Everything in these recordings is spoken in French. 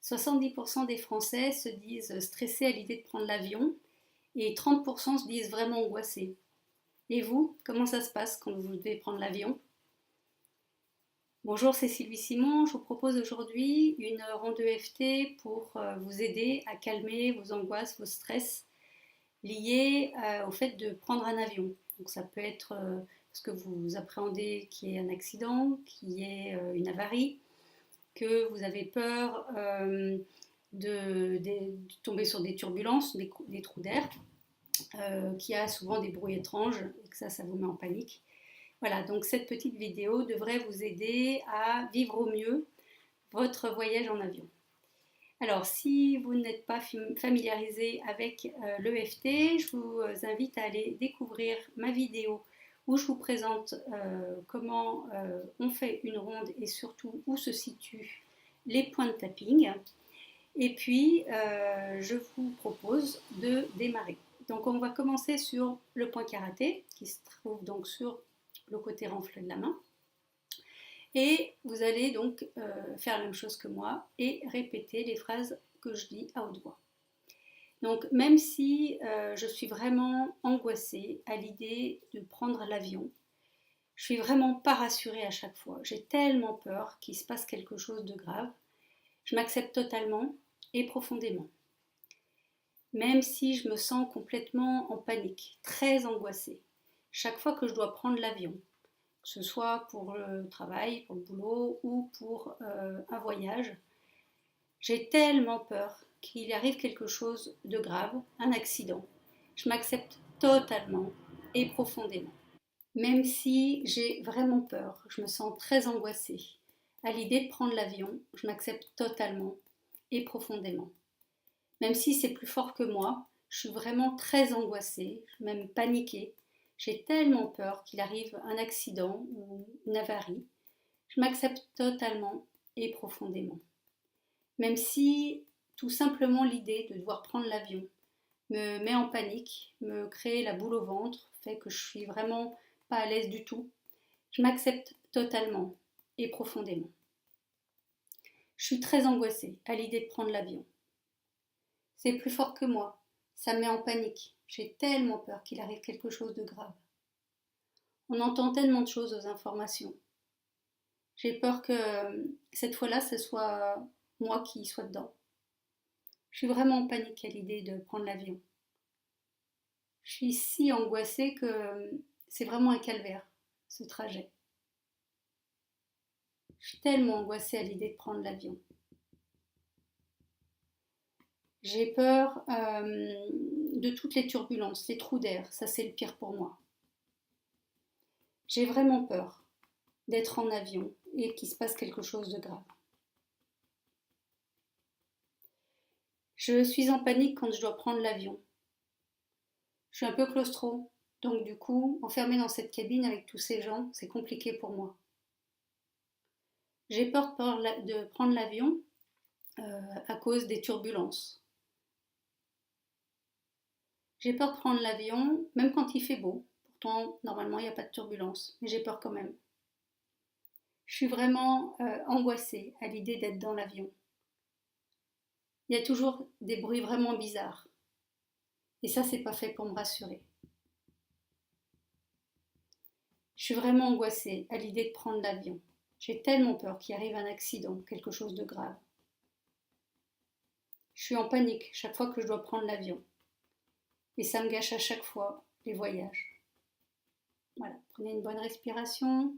70% des Français se disent stressés à l'idée de prendre l'avion et 30% se disent vraiment angoissés. Et vous, comment ça se passe quand vous devez prendre l'avion? Bonjour, c'est Sylvie Simon. Je vous propose aujourd'hui une ronde EFT pour vous aider à calmer vos angoisses, vos stress liés au fait de prendre un avion. Donc ça peut être parce que vous appréhendez qu'il y ait un accident, qu'il y ait une avarie, que vous avez peur de tomber sur des turbulences, des trous d'air, qu'il y a souvent des bruits étranges et que ça vous met en panique. Voilà, donc cette petite vidéo devrait vous aider à vivre au mieux votre voyage en avion. Alors, si vous n'êtes pas familiarisé avec l'EFT, je vous invite à aller découvrir ma vidéo où je vous présente comment on fait une ronde et surtout où se situent les points de tapping. Et puis, je vous propose de démarrer. Donc, on va commencer sur le point karaté qui se trouve donc sur le côté renflé de la main. Et vous allez donc faire la même chose que moi et répéter les phrases que je dis à haute voix. Donc même si je suis vraiment angoissée à l'idée de prendre l'avion, je suis vraiment pas rassurée à chaque fois. J'ai tellement peur qu'il se passe quelque chose de grave. Je m'accepte totalement et profondément. Même si je me sens complètement en panique, très angoissée, chaque fois que je dois prendre l'avion, que ce soit pour le travail, pour le boulot ou pour un voyage. J'ai tellement peur qu'il arrive quelque chose de grave, un accident. Je m'accepte totalement et profondément. Même si j'ai vraiment peur, je me sens très angoissée. À l'idée de prendre l'avion, je m'accepte totalement et profondément. Même si c'est plus fort que moi, je suis vraiment très angoissée, même paniquée. J'ai tellement peur qu'il arrive un accident ou une avarie. Je m'accepte totalement et profondément. Même si tout simplement l'idée de devoir prendre l'avion me met en panique, me crée la boule au ventre, fait que je suis vraiment pas à l'aise du tout, je m'accepte totalement et profondément. Je suis très angoissée à l'idée de prendre l'avion. C'est plus fort que moi, ça me met en panique, j'ai tellement peur qu'il arrive quelque chose de grave. On entend tellement de choses aux informations. J'ai peur que cette fois-là, ce soit moi qui soit dedans. Je suis vraiment en panique à l'idée de prendre l'avion. Je suis si angoissée que c'est vraiment un calvaire, ce trajet. Je suis tellement angoissée à l'idée de prendre l'avion. J'ai peur de toutes les turbulences, les trous d'air, ça c'est le pire pour moi. J'ai vraiment peur d'être en avion et qu'il se passe quelque chose de grave. Je suis en panique quand je dois prendre l'avion. Je suis un peu claustro, donc du coup, enfermée dans cette cabine avec tous ces gens, c'est compliqué pour moi. J'ai peur de prendre l'avion à cause des turbulences. J'ai peur de prendre l'avion, même quand il fait beau. Pourtant, normalement, il n'y a pas de turbulence, mais j'ai peur quand même. Je suis vraiment angoissée à l'idée d'être dans l'avion. Il y a toujours des bruits vraiment bizarres. Et ça, c'est pas fait pour me rassurer. Je suis vraiment angoissée à l'idée de prendre l'avion. J'ai tellement peur qu'il arrive un accident, quelque chose de grave. Je suis en panique chaque fois que je dois prendre l'avion. Et ça me gâche à chaque fois les voyages. Voilà, prenez une bonne respiration.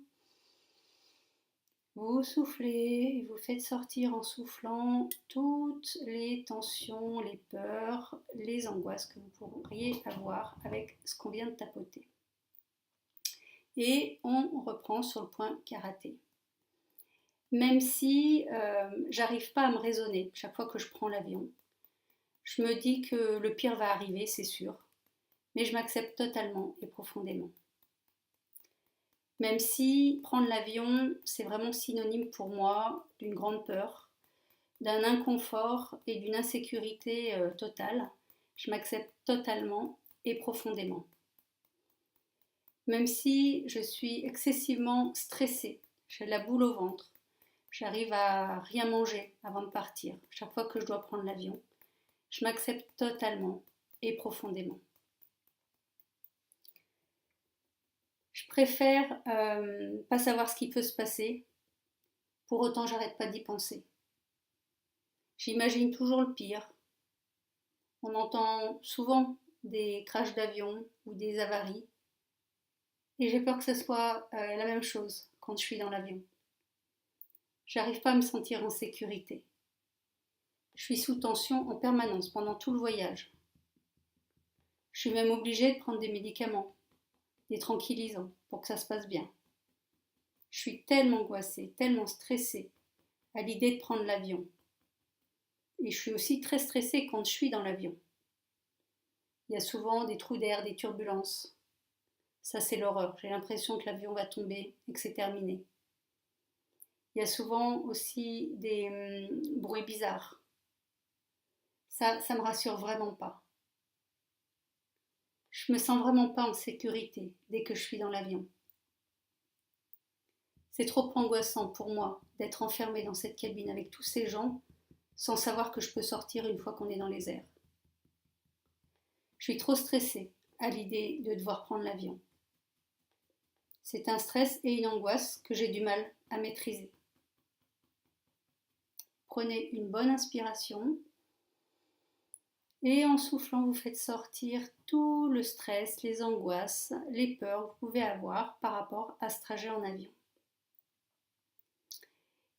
Vous soufflez et vous faites sortir en soufflant toutes les tensions, les peurs, les angoisses que vous pourriez avoir avec ce qu'on vient de tapoter. Et on reprend sur le point karaté. Même si j'arrive pas à me raisonner chaque fois que je prends l'avion, je me dis que le pire va arriver, c'est sûr, mais je m'accepte totalement et profondément. Même si prendre l'avion, c'est vraiment synonyme pour moi d'une grande peur, d'un inconfort et d'une insécurité totale, je m'accepte totalement et profondément. Même si je suis excessivement stressée, j'ai la boule au ventre, J'arrive à rien manger avant de partir. Chaque fois que je dois prendre l'avion, je m'accepte totalement et profondément. Je préfère pas savoir ce qui peut se passer, pour autant j'arrête pas d'y penser. J'imagine toujours le pire. On entend souvent des crashs d'avion ou des avaries, et j'ai peur que ce soit la même chose quand je suis dans l'avion. J'arrive pas à me sentir en sécurité. Je suis sous tension en permanence pendant tout le voyage. Je suis même obligée de prendre des médicaments, des tranquillisants, pour que ça se passe bien. Je suis tellement angoissée, tellement stressée à l'idée de prendre l'avion. Et je suis aussi très stressée quand je suis dans l'avion. Il y a souvent des trous d'air, des turbulences. Ça, c'est l'horreur. J'ai l'impression que l'avion va tomber et que c'est terminé. Il y a souvent aussi des bruits bizarres. Ça me rassure vraiment pas. Je me sens vraiment pas en sécurité dès que je suis dans l'avion. C'est trop angoissant pour moi d'être enfermée dans cette cabine avec tous ces gens sans savoir que je peux sortir une fois qu'on est dans les airs. Je suis trop stressée à l'idée de devoir prendre l'avion. C'est un stress et une angoisse que j'ai du mal à maîtriser. Prenez une bonne inspiration et en soufflant, vous faites sortir tout le stress, les angoisses, les peurs que vous pouvez avoir par rapport à ce trajet en avion.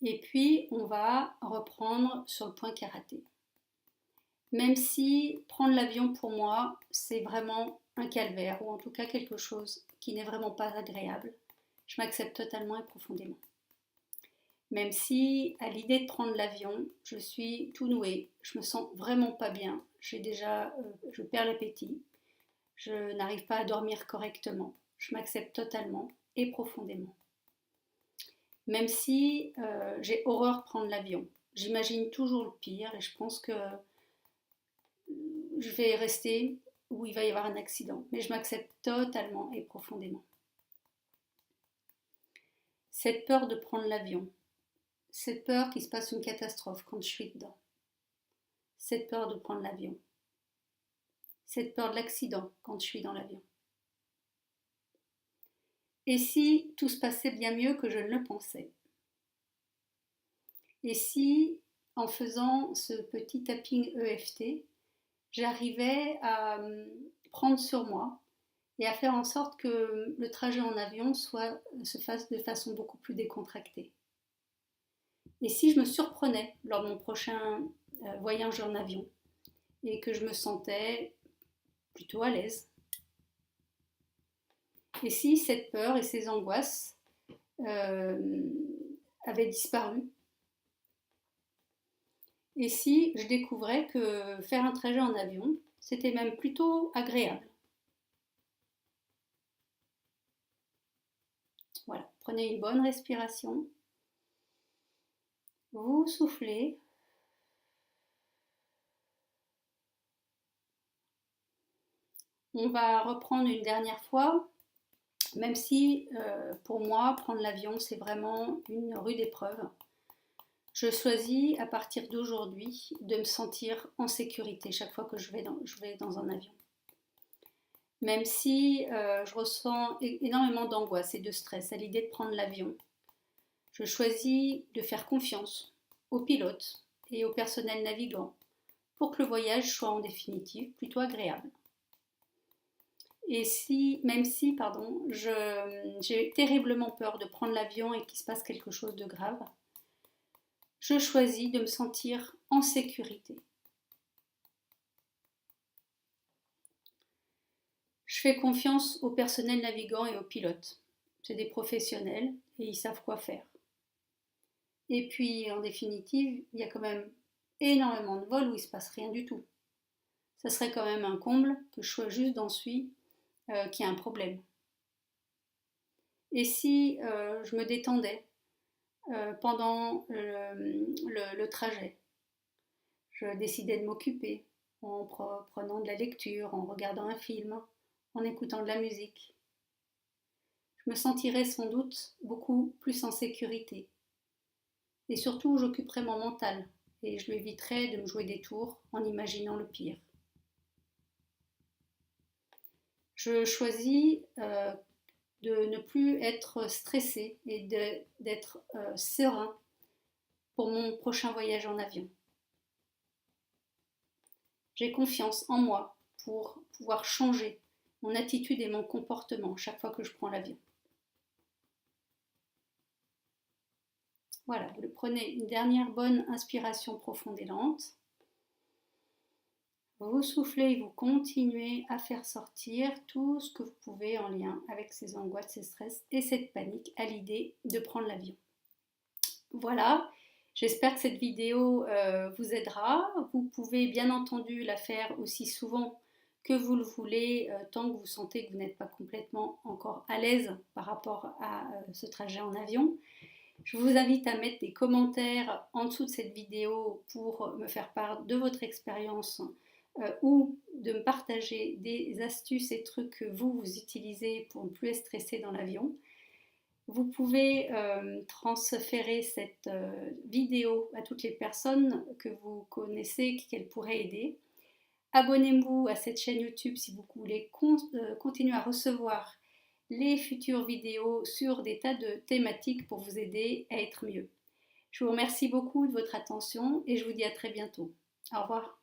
Et puis, on va reprendre sur le point karaté. Même si prendre l'avion pour moi, c'est vraiment un calvaire, ou en tout cas quelque chose qui n'est vraiment pas agréable, je m'accepte totalement et profondément. Même si, à l'idée de prendre l'avion, je suis tout nouée, je me sens vraiment pas bien, je perds l'appétit, je n'arrive pas à dormir correctement, je m'accepte totalement et profondément. Même si j'ai horreur de prendre l'avion, j'imagine toujours le pire et je pense que je vais rester où il va y avoir un accident, mais je m'accepte totalement et profondément. Cette peur de prendre l'avion, cette peur qu'il se passe une catastrophe quand je suis dedans, cette peur de prendre l'avion, cette peur de l'accident quand je suis dans l'avion. Et si tout se passait bien mieux que je ne le pensais? Et si, en faisant ce petit tapping EFT, j'arrivais à prendre sur moi et à faire en sorte que le trajet en avion se fasse de façon beaucoup plus décontractée. Et si je me surprenais lors de mon prochain voyage en avion et que je me sentais plutôt à l'aise, et si cette peur et ces angoisses avaient disparu, et si je découvrais que faire un trajet en avion, c'était même plutôt agréable. Voilà, prenez une bonne respiration, vous soufflez, on va reprendre une dernière fois, même si pour moi, prendre l'avion, c'est vraiment une rude épreuve. Je choisis à partir d'aujourd'hui de me sentir en sécurité chaque fois que je vais dans un avion. Même si je ressens énormément d'angoisse et de stress à l'idée de prendre l'avion, je choisis de faire confiance aux pilotes et au personnel navigant pour que le voyage soit en définitive plutôt agréable. Et même si j'ai terriblement peur de prendre l'avion et qu'il se passe quelque chose de grave, je choisis de me sentir en sécurité. Je fais confiance au personnel navigant et aux pilotes. C'est des professionnels et ils savent quoi faire. Et puis, en définitive, il y a quand même énormément de vols où il ne se passe rien du tout. Ça serait quand même un comble que je sois juste dans celui qui a un problème. Et si je me détendais pendant le trajet, je décidais de m'occuper en prenant de la lecture, en regardant un film, en écoutant de la musique. Je me sentirais sans doute beaucoup plus en sécurité. Et surtout, j'occuperai mon mental et je lui éviterai de me jouer des tours en imaginant le pire. Je choisis de ne plus être stressé et d'être serein pour mon prochain voyage en avion. J'ai confiance en moi pour pouvoir changer mon attitude et mon comportement chaque fois que je prends l'avion. Voilà, vous prenez une dernière bonne inspiration profonde et lente. Vous soufflez et vous continuez à faire sortir tout ce que vous pouvez en lien avec ces angoisses, ces stress et cette panique à l'idée de prendre l'avion. Voilà, j'espère que cette vidéo vous aidera. Vous pouvez bien entendu la faire aussi souvent que vous le voulez, tant que vous sentez que vous n'êtes pas complètement encore à l'aise par rapport à ce trajet en avion. Je vous invite à mettre des commentaires en dessous de cette vidéo pour me faire part de votre expérience ou de me partager des astuces et trucs que vous utilisez pour ne plus être stressé dans l'avion. Vous pouvez transférer cette vidéo à toutes les personnes que vous connaissez, qu'elles pourraient aider. Abonnez-vous à cette chaîne YouTube si vous voulez continuer à recevoir les futures vidéos sur des tas de thématiques pour vous aider à être mieux. Je vous remercie beaucoup de votre attention et je vous dis à très bientôt. Au revoir.